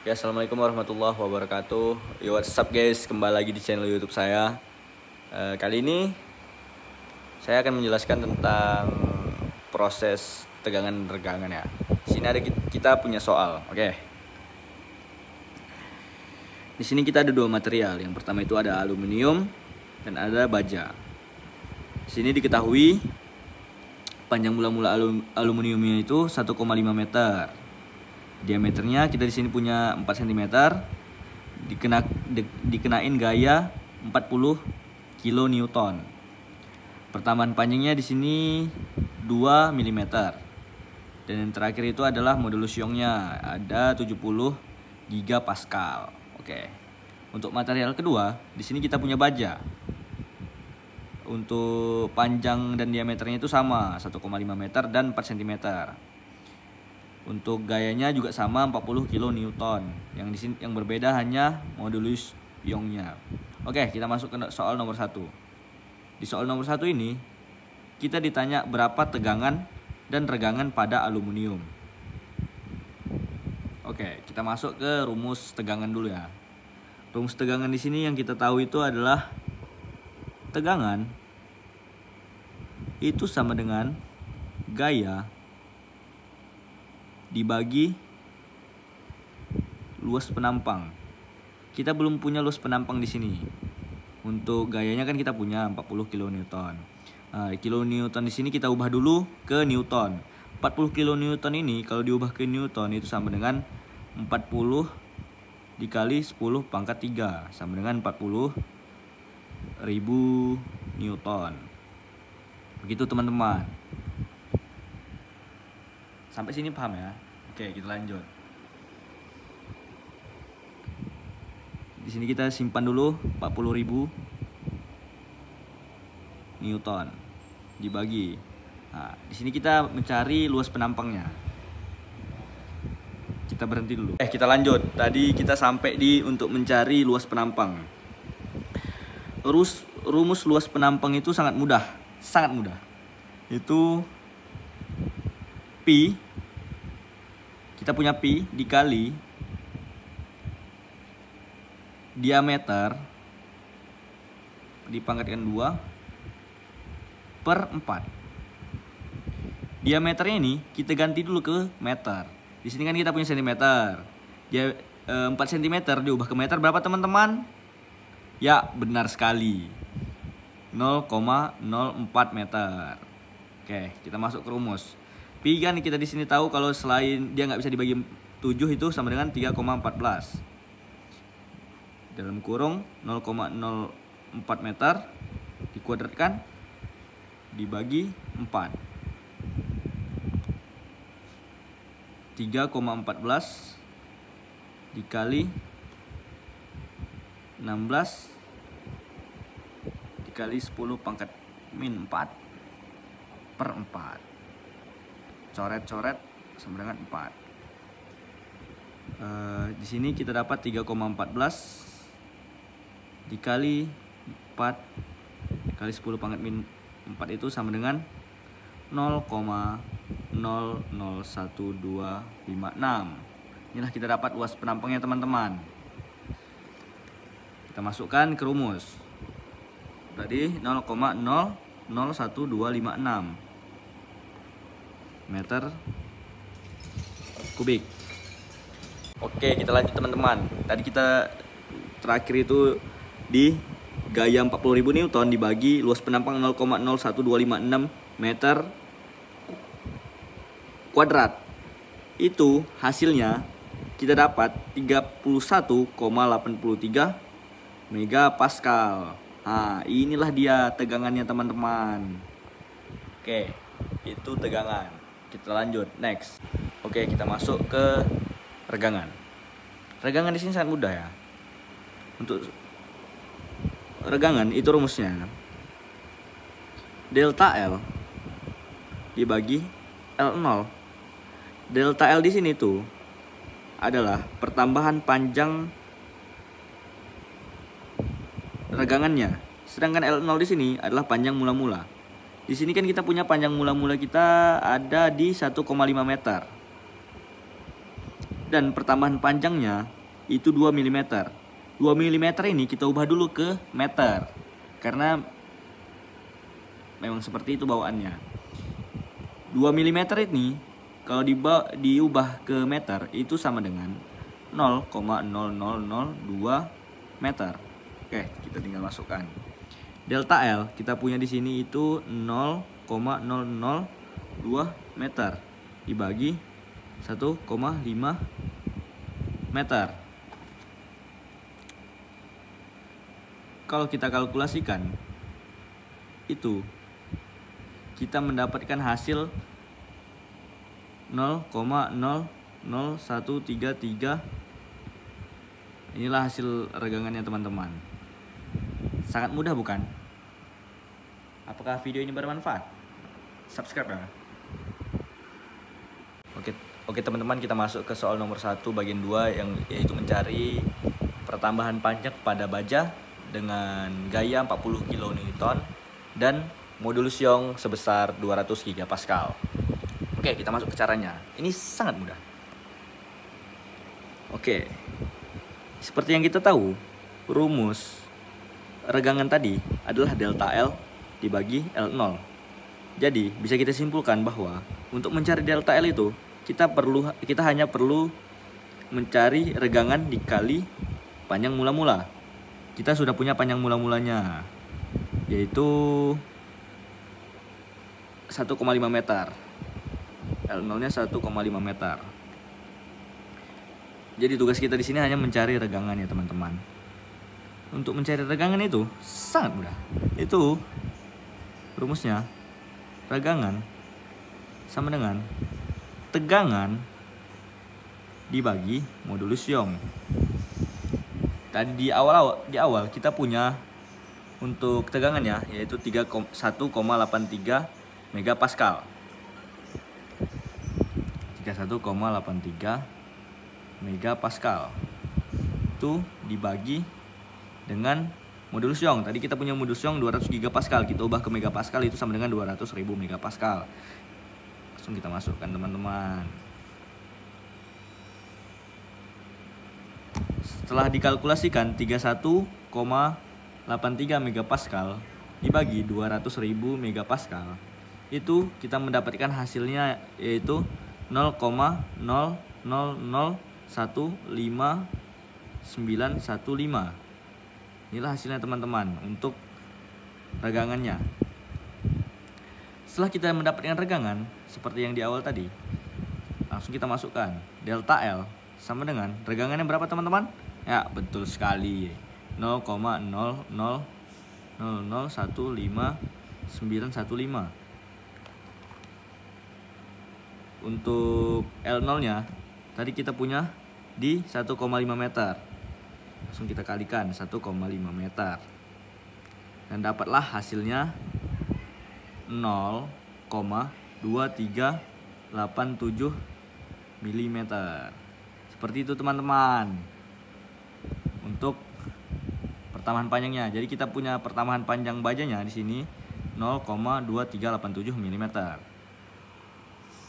Ya, assalamualaikum warahmatullahi wabarakatuh. Yo, what's up guys, kembali lagi di channel YouTube saya. Kali ini saya akan menjelaskan tentang proses tegangan regangan ya. Di sini ada kita punya soal, oke. Di sini kita ada dua material. Yang pertama itu ada aluminium dan ada baja. Di sini diketahui panjang mula-mula aluminiumnya itu 1,5 meter. Diameternya kita di sini punya 4 cm. Dikenain gaya 40 kN. Pertambahan panjangnya di sini 2 mm. Dan yang terakhir itu adalah modulus Youngnya ada 70 GPa. Oke. Untuk material kedua, di sini kita punya baja. Untuk panjang dan diameternya itu sama, 1,5 meter dan 4 cm. Untuk gayanya juga sama 40 kN. Yang di sini yang berbeda hanya modulus Youngnya. Oke, kita masuk ke soal nomor 1. Di soal nomor 1 ini kita ditanya berapa tegangan dan regangan pada aluminium. Oke, kita masuk ke rumus tegangan dulu ya. Rumus tegangan di sini yang kita tahu itu adalah tegangan itu sama dengan gaya dibagi luas penampang. Kita belum punya luas penampang di sini. Untuk gayanya kan kita punya 40 kN. Kilonewton di sini kita ubah dulu ke newton. 40 kN ini kalau diubah ke newton itu sama dengan 40 dikali 10 pangkat 3 sama dengan 40.000 Newton. Begitu teman-teman. Sampai sini paham ya? Oke, kita lanjut. Di sini kita simpan dulu 40.000 Newton dibagi. Nah, di sini kita mencari luas penampangnya. Kita berhenti dulu. Kita lanjut. Tadi kita sampai di untuk mencari luas penampang. Rumus luas penampang itu sangat mudah, Itu pi, kita punya pi dikali diameter dipangkatkan 2 per 4. Diameternya ini kita ganti dulu ke meter. Di sini kan kita punya cm. Dia 4 cm diubah ke meter berapa teman-teman? Ya, benar sekali. 0,04 meter. Oke, kita masuk ke rumus. Pi kan kita di sini tahu kalau selain dia nggak bisa dibagi 7 itu sama dengan 3,14. Dalam kurung 0,04 meter dikuadratkan dibagi 4. 3,14 dikali 16 dikali 10 pangkat min 4 per 4. Coret-coret sama dengan 4. Di sini kita dapat 3,14 dikali 4 dikali 10 pangkat min 4 itu sama dengan 0,001256. Inilah kita dapat luas penampangnya teman-teman. Kita masukkan ke rumus. Tadi 0,001256 meter kubik. Oke, kita lanjut teman-teman. Tadi kita terakhir itu di gaya 40.000 Newton dibagi luas penampang 0,01256 meter kuadrat. Itu hasilnya kita dapat 31,83 megapascal. Nah, inilah dia tegangannya teman-teman. Oke, itu tegangan. Kita lanjut next. Oke, kita masuk ke regangan. Regangan di sini sangat mudah ya. Untuk regangan itu rumusnya delta L dibagi L0. Delta L di sini tuh adalah pertambahan panjang regangannya. Sedangkan L0 di sini adalah panjang mula-mula. Di sini kan kita punya panjang mula-mula kita ada di 1,5 meter. Dan pertambahan panjangnya itu 2 mm. 2 mm ini kita ubah dulu ke meter, karena memang seperti itu bawaannya. 2 mm ini kalau diubah ke meter itu sama dengan 0,0002 meter. Oke, kita tinggal masukkan. Delta L kita punya di sini itu 0,002 meter dibagi 1,5 meter. Kalau kita kalkulasikan itu kita mendapatkan hasil 0,00133. Inilah hasil regangannya teman-teman. Sangat mudah bukan? Apakah video ini bermanfaat? Subscribe ya. Oke teman-teman, kita masuk ke soal nomor 1 bagian 2, yang yaitu mencari pertambahan panjang pada baja dengan gaya 40 kN dan modulus Young sebesar 200 GPa. Oke, kita masuk ke caranya. Ini sangat mudah. Oke, seperti yang kita tahu, rumus regangan tadi adalah delta L dibagi L0. Jadi bisa kita simpulkan bahwa untuk mencari delta L itu kita hanya perlu mencari regangan dikali panjang mula-mula. Kita sudah punya panjang mula-mulanya, yaitu 1,5 meter. L0-nya 1,5 meter. Jadi tugas kita di sini hanya mencari regangan ya teman-teman. Untuk mencari regangan itu sangat mudah. Itu rumusnya, regangan sama dengan tegangan dibagi modulus Young. Tadi di awal kita punya untuk tegangannya yaitu 1,83 megapascal. 1,83 megapascal itu dibagi dengan modulus Young. Tadi kita punya modulus Young 200 gigapascal, kita ubah ke megapascal itu sama dengan 200.000 megapascal. Langsung kita masukkan teman-teman. Setelah dikalkulasikan 31,83 megapascal dibagi 200.000 megapascal, itu kita mendapatkan hasilnya yaitu 0,00015915. Inilah hasilnya teman-teman untuk regangannya. Setelah kita mendapatkan regangan seperti yang di awal tadi, langsung kita masukkan delta L sama dengan regangannya berapa teman-teman? Ya, betul sekali, 0,00015915. Untuk L0-nya tadi kita punya di 1,5 meter. Langsung kita kalikan 1,5 meter. Dan dapatlah hasilnya 0,2387 mm. Seperti itu teman-teman. Untuk pertambahan panjangnya. Jadi kita punya pertambahan panjang bajanya di sini 0,2387 mm.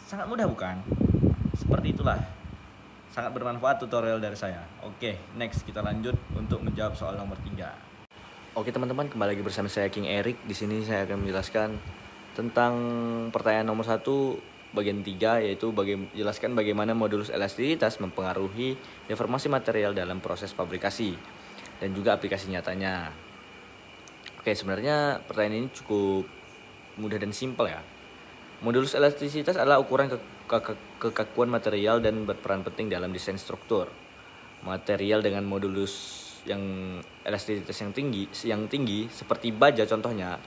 Sangat mudah bukan? Seperti itulah. Sangat bermanfaat tutorial dari saya. Oke, next kita lanjut untuk menjawab soal nomor 3. Oke teman-teman, kembali lagi bersama saya King Eric. Di sini saya akan menjelaskan tentang pertanyaan nomor 1 bagian 3, yaitu jelaskan bagaimana modulus elastisitas mempengaruhi deformasi material dalam proses fabrikasi dan juga aplikasi nyatanya. Oke, sebenarnya pertanyaan ini cukup mudah dan simpel ya. Modulus elastisitas adalah ukuran kekakuan material dan berperan penting dalam desain struktur. Material dengan modulus yang elastisitas yang tinggi seperti baja contohnya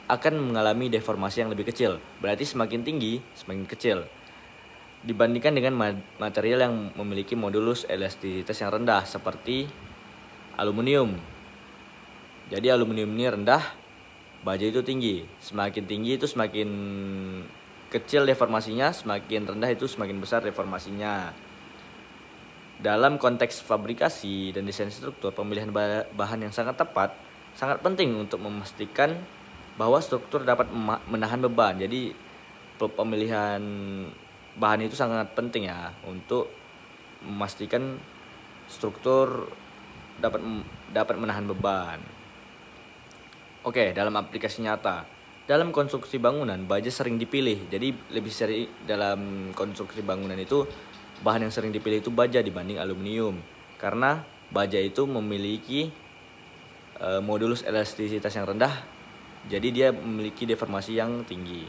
akan mengalami deformasi yang lebih kecil. Berarti semakin tinggi, semakin kecil. Dibandingkan dengan material yang memiliki modulus elastisitas yang rendah seperti aluminium. Jadi aluminium ini rendah, baja itu tinggi. Semakin tinggi itu semakin kecil deformasinya, semakin rendah itu semakin besar deformasinya. Dalam konteks fabrikasi dan desain struktur, pemilihan bahan yang sangat tepat sangat penting untuk memastikan bahwa struktur dapat menahan beban. Jadi pemilihan bahan itu sangat penting ya untuk memastikan struktur dapat menahan beban. Oke, dalam aplikasi nyata, dalam konstruksi bangunan baja sering dipilih. Jadi lebih sering dalam konstruksi bangunan itu bahan yang sering dipilih itu baja dibanding aluminium, karena baja itu memiliki modulus elastisitas yang rendah, jadi dia memiliki deformasi yang tinggi.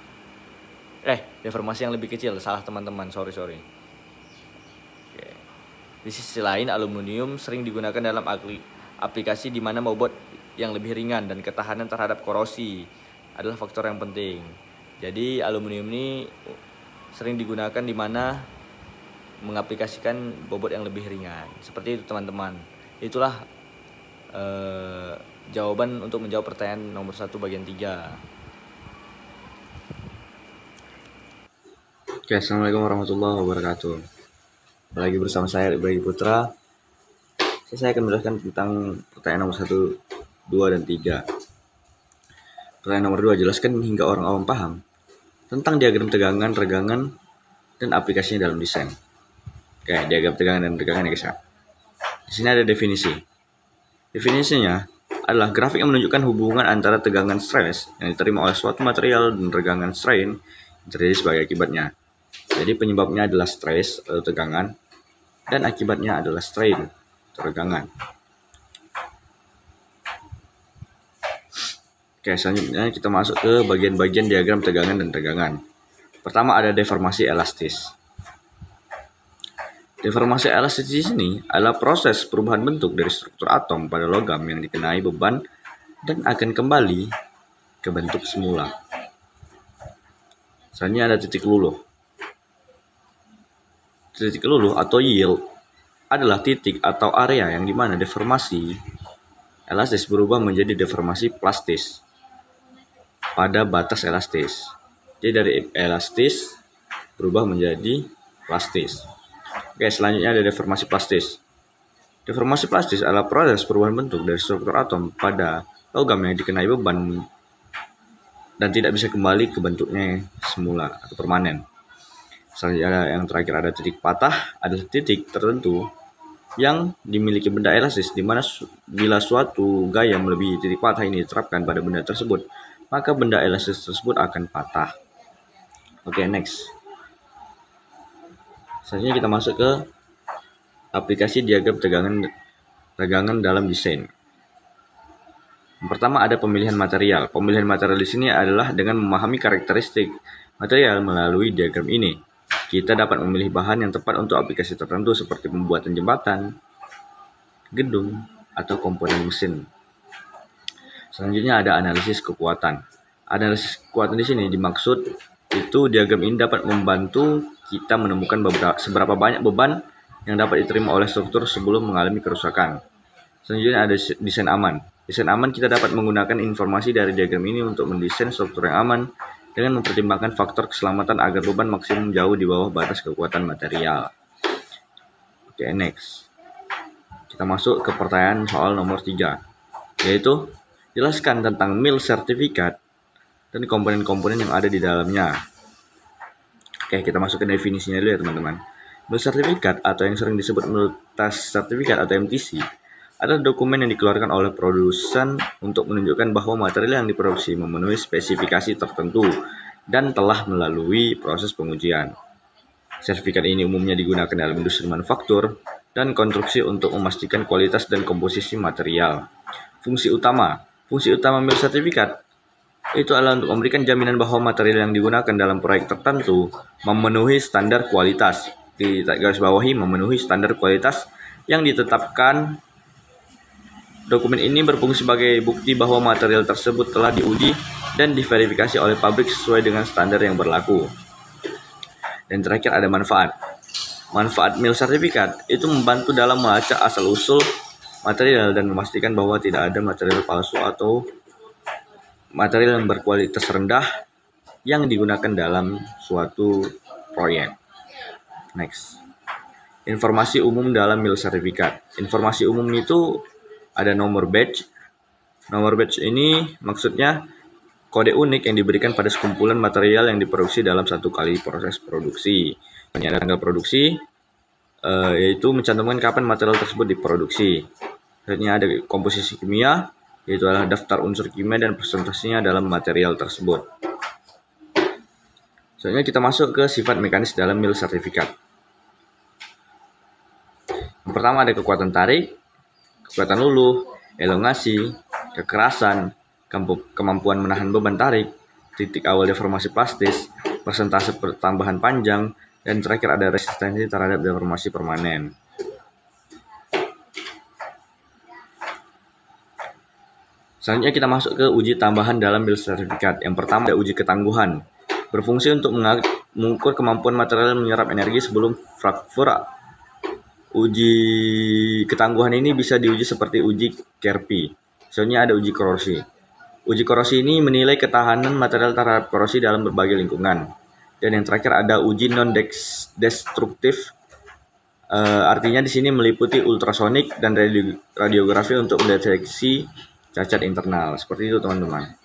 Deformasi yang lebih kecil, salah teman-teman, sorry. Oke. Di sisi lain, aluminium sering digunakan dalam aplikasi di mana bobot yang lebih ringan dan ketahanan terhadap korosi adalah faktor yang penting. Jadi aluminium ini sering digunakan di mana mengaplikasikan bobot yang lebih ringan. Seperti itu teman-teman. Itulah jawaban untuk menjawab pertanyaan nomor 1 bagian 3. Oke, assalamualaikum warahmatullahi wabarakatuh. Lagi bersama saya Ibrahim Putra. Saya akan menjelaskan tentang pertanyaan nomor 1, 2, dan 3. Pertanyaan nomor 2, jelaskan hingga orang awam paham tentang diagram tegangan, regangan, dan aplikasinya dalam desain. Oke, diagram tegangan dan regangan ya guys ya. Di sini ada definisi. Definisinya adalah grafik yang menunjukkan hubungan antara tegangan stres yang diterima oleh suatu material dan regangan strain yang terjadi sebagai akibatnya. Jadi penyebabnya adalah stres atau tegangan, dan akibatnya adalah strain atau regangan. Oke, selanjutnya kita masuk ke bagian-bagian diagram tegangan dan regangan. Pertama ada deformasi elastis. Deformasi elastis di sini adalah proses perubahan bentuk dari struktur atom pada logam yang dikenai beban dan akan kembali ke bentuk semula. Selanjutnya ada titik luluh. Titik luluh atau yield adalah titik atau area yang dimana deformasi elastis berubah menjadi deformasi plastis pada batas elastis. Jadi dari elastis berubah menjadi plastis. Oke, selanjutnya ada deformasi plastis. Deformasi plastis adalah proses perubahan bentuk dari struktur atom pada logam yang dikenai beban dan tidak bisa kembali ke bentuknya semula atau permanen. Selanjutnya yang terakhir ada titik patah, adalah titik tertentu yang dimiliki benda elastis, di mana bila suatu gaya melebihi titik patah ini diterapkan pada benda tersebut, maka benda elastis tersebut akan patah. Oke, next. Selanjutnya kita masuk ke aplikasi diagram tegangan dalam desain. Yang pertama ada pemilihan material. Pemilihan material di sini adalah dengan memahami karakteristik material melalui diagram ini. Kita dapat memilih bahan yang tepat untuk aplikasi tertentu seperti pembuatan jembatan, gedung, atau komponen mesin. Selanjutnya ada analisis kekuatan. Analisis kekuatan di sini dimaksud itu diagram ini dapat membantu kita menemukan seberapa banyak beban yang dapat diterima oleh struktur sebelum mengalami kerusakan. Selanjutnya ada desain aman. Desain aman kita dapat menggunakan informasi dari diagram ini untuk mendesain struktur yang aman dengan mempertimbangkan faktor keselamatan agar beban maksimum jauh di bawah batas kekuatan material. Oke, next. Kita masuk ke pertanyaan soal nomor 3, yaitu jelaskan tentang MIL sertifikat dan komponen-komponen yang ada di dalamnya. Oke, kita masuk ke definisinya dulu ya teman-teman. MIL sertifikat atau yang sering disebut Multas Sertifikat atau MTC adalah dokumen yang dikeluarkan oleh produsen untuk menunjukkan bahwa material yang diproduksi memenuhi spesifikasi tertentu dan telah melalui proses pengujian. Sertifikat ini umumnya digunakan dalam industri manufaktur dan konstruksi untuk memastikan kualitas dan komposisi material. Fungsi utama MIL sertifikat itu adalah untuk memberikan jaminan bahwa material yang digunakan dalam proyek tertentu memenuhi standar kualitas. Di garis bawahi memenuhi standar kualitas yang ditetapkan. Dokumen ini berfungsi sebagai bukti bahwa material tersebut telah diuji dan diverifikasi oleh pabrik sesuai dengan standar yang berlaku. Dan terakhir ada manfaat. Manfaat MIL sertifikat itu membantu dalam melacak asal-usul material dan memastikan bahwa tidak ada material palsu atau material yang berkualitas rendah yang digunakan dalam suatu proyek. Next. Informasi umum dalam MIL sertifikat. Informasi umum itu ada nomor batch. Nomor batch ini maksudnya kode unik yang diberikan pada sekumpulan material yang diproduksi dalam satu kali proses produksi. Ini ada tanggal produksi, yaitu mencantumkan kapan material tersebut diproduksi. Selanjutnya ada komposisi kimia, yaitu adalah daftar unsur kimia dan presentasinya dalam material tersebut. Selanjutnya kita masuk ke sifat mekanis dalam mil sertifikat. Yang pertama ada kekuatan tarik, kekuatan luluh, elongasi, kekerasan, kemampuan menahan beban tarik, titik awal deformasi plastis, persentase pertambahan panjang, dan terakhir ada resistensi terhadap deformasi permanen. Selanjutnya kita masuk ke uji tambahan dalam mil sertifikat. Yang pertama ada uji ketangguhan. Berfungsi untuk mengukur kemampuan material menyerap energi sebelum fraktur. Uji ketangguhan ini bisa diuji seperti uji Kerpi. Selanjutnya ada uji korosi. Uji korosi ini menilai ketahanan material terhadap korosi dalam berbagai lingkungan. Dan yang terakhir ada uji non-destruktif. Artinya di sini meliputi ultrasonik dan radiografi untuk mendeteksi cacat internal. Seperti itu teman-teman.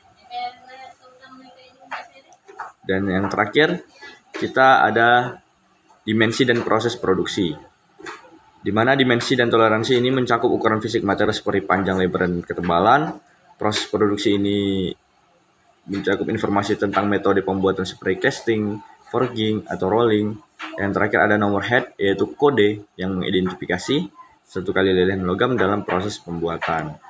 Dan yang terakhir kita ada dimensi dan proses produksi. Di mana dimensi dan toleransi ini mencakup ukuran fisik material seperti panjang, lebar, dan ketebalan. Proses produksi ini mencakup informasi tentang metode pembuatan seperti casting, forging, atau rolling. Yang terakhir ada nomor head, yaitu kode yang mengidentifikasi satu kali lelehan logam dalam proses pembuatan.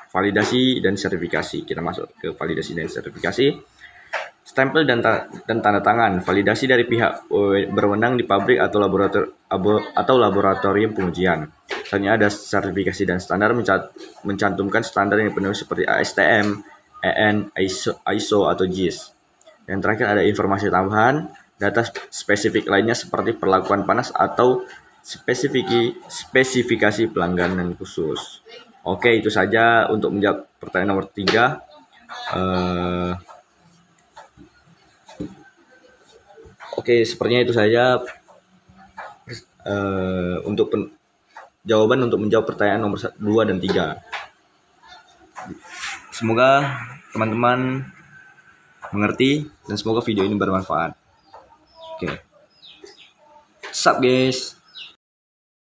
Validasi dan sertifikasi. Kita masuk ke validasi dan sertifikasi. Stempel dan tanda tangan. Validasi dari pihak berwenang di pabrik atau laboratorium pengujian. Selanjutnya ada sertifikasi dan standar, mencantumkan standar yang dipenuhi seperti ASTM, EN, ISO atau JIS. Yang terakhir ada informasi tambahan, data spesifik lainnya seperti perlakuan panas atau spesifikasi pelanggaran khusus. Oke, itu saja untuk menjawab pertanyaan nomor 3. Oke, sepertinya itu saja untuk jawaban untuk menjawab pertanyaan nomor 2 dan 3. Semoga teman-teman mengerti dan semoga video ini bermanfaat. Oke. Sup guys.